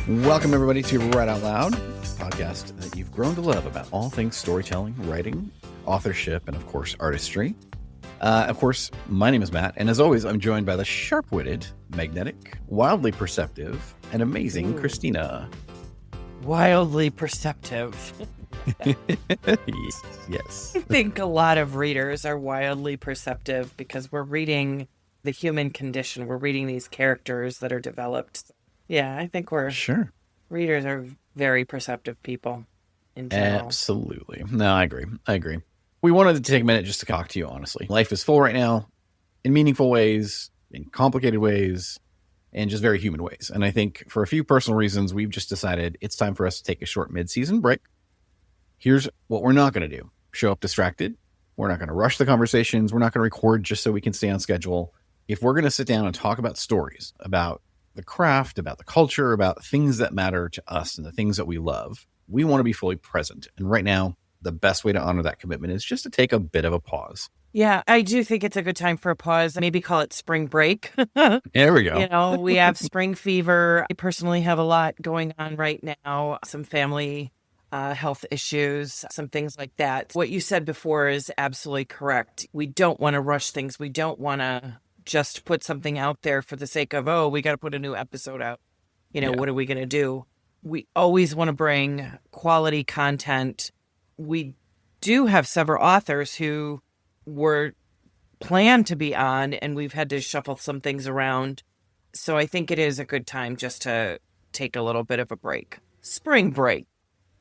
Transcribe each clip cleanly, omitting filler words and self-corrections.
Welcome, everybody, to Write Out Loud, a podcast that you've grown to love about all things storytelling, writing, authorship, and, of course, artistry. Of course, my name is Matt, and as always, I'm joined by the sharp-witted, magnetic, wildly perceptive, and amazing Christina. Wildly perceptive. Yes. I think a lot of readers are wildly perceptive because we're reading the human condition. We're reading these characters that are developed. Yeah, I think readers are very perceptive people in general. Absolutely. No, I agree. We wanted to take a minute just to talk to you, honestly. Life is full right now in meaningful ways, in complicated ways, and just very human ways. And I think for a few personal reasons, we've just decided it's time for us to take a short mid-season break. Here's what we're not going to do. Show up distracted. We're not going to rush the conversations. We're not going to record just so we can stay on schedule. If we're going to sit down and talk about stories, about the craft, about the culture, about things that matter to us and the things that we love, we want to be fully present. And right now, the best way to honor that commitment is just to take a bit of a pause. Yeah, I do think it's a good time for a pause. Maybe call it spring break. There we go. You know, we have spring fever. I personally have a lot going on right now, some family health issues, some things like that. What you said before is absolutely correct. We don't want to rush things. We don't want to just put something out there for the sake of, we got to put a new episode out. What are we going to do? We always want to bring quality content. We do have several authors who were planned to be on, and we've had to shuffle some things around. So I think it is a good time just to take a little bit of a break. Spring break.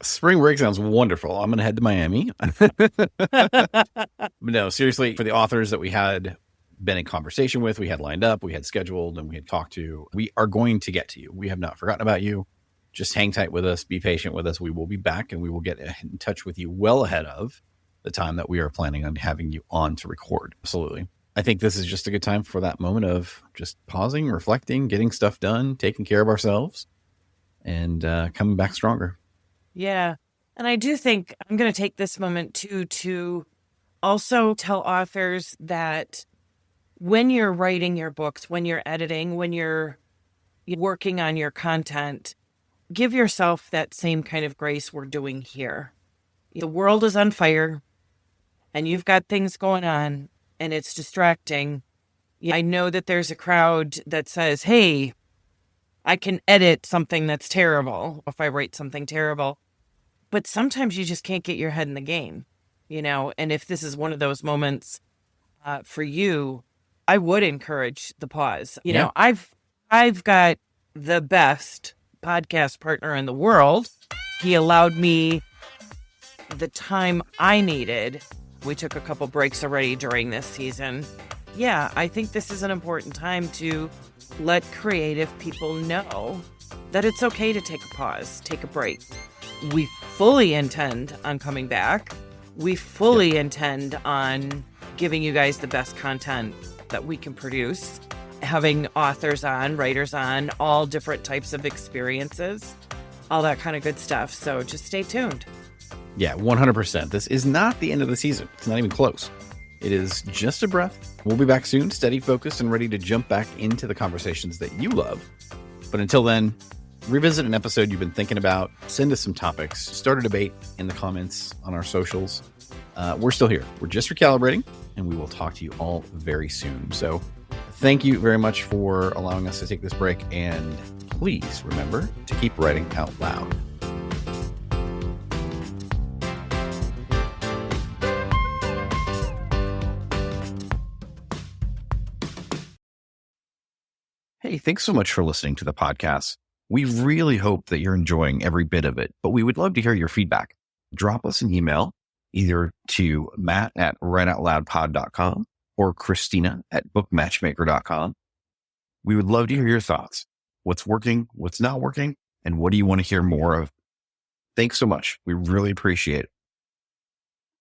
Spring break sounds wonderful. I'm going to head to Miami. But no, seriously, for the authors that we had been in conversation with, we had lined up, we had scheduled, and we had talked to, we are going to get to you. We have not forgotten about you. Just hang tight with us. Be patient with us. We will be back, and we will get in touch with you well ahead of the time that we are planning on having you on to record. Absolutely. I think this is just a good time for that moment of just pausing, reflecting, getting stuff done, taking care of ourselves, and coming back stronger. Yeah. And I do think I'm going to take this moment too to also tell authors that when you're writing your books, when you're editing, when you're working on your content, give yourself that same kind of grace we're doing here. The world is on fire and you've got things going on and it's distracting. I know that there's a crowd that says, hey, I can edit something that's terrible if I write something terrible. But sometimes you just can't get your head in the game, and if this is one of those moments for you, I would encourage the pause. I've got the best podcast partner in the world. He allowed me the time I needed. We took a couple breaks already during this season. Yeah, I think this is an important time to let creative people know that it's okay to take a pause, take a break. We fully intend on coming back. We fully intend on giving you guys the best content that we can produce, having authors on, writers on, all different types of experiences, all that kind of good stuff. So just stay tuned. Yeah, 100%. This is not the end of the season. It's not even close. It is just a breath. We'll be back soon, steady, focused, and ready to jump back into the conversations that you love. But until then, revisit an episode you've been thinking about, send us some topics, start a debate in the comments on our socials. We're still here. We're just recalibrating, and we will talk to you all very soon. So thank you very much for allowing us to take this break, and please remember to keep writing out loud. Hey, thanks so much for listening to the podcast. We really hope that you're enjoying every bit of it, but we would love to hear your feedback. Drop us an email either to matt@writeoutloudpod.com or Christina@bookmatchmaker.com. We would love to hear your thoughts. What's working, what's not working, and what do you want to hear more of? Thanks so much. We really appreciate it.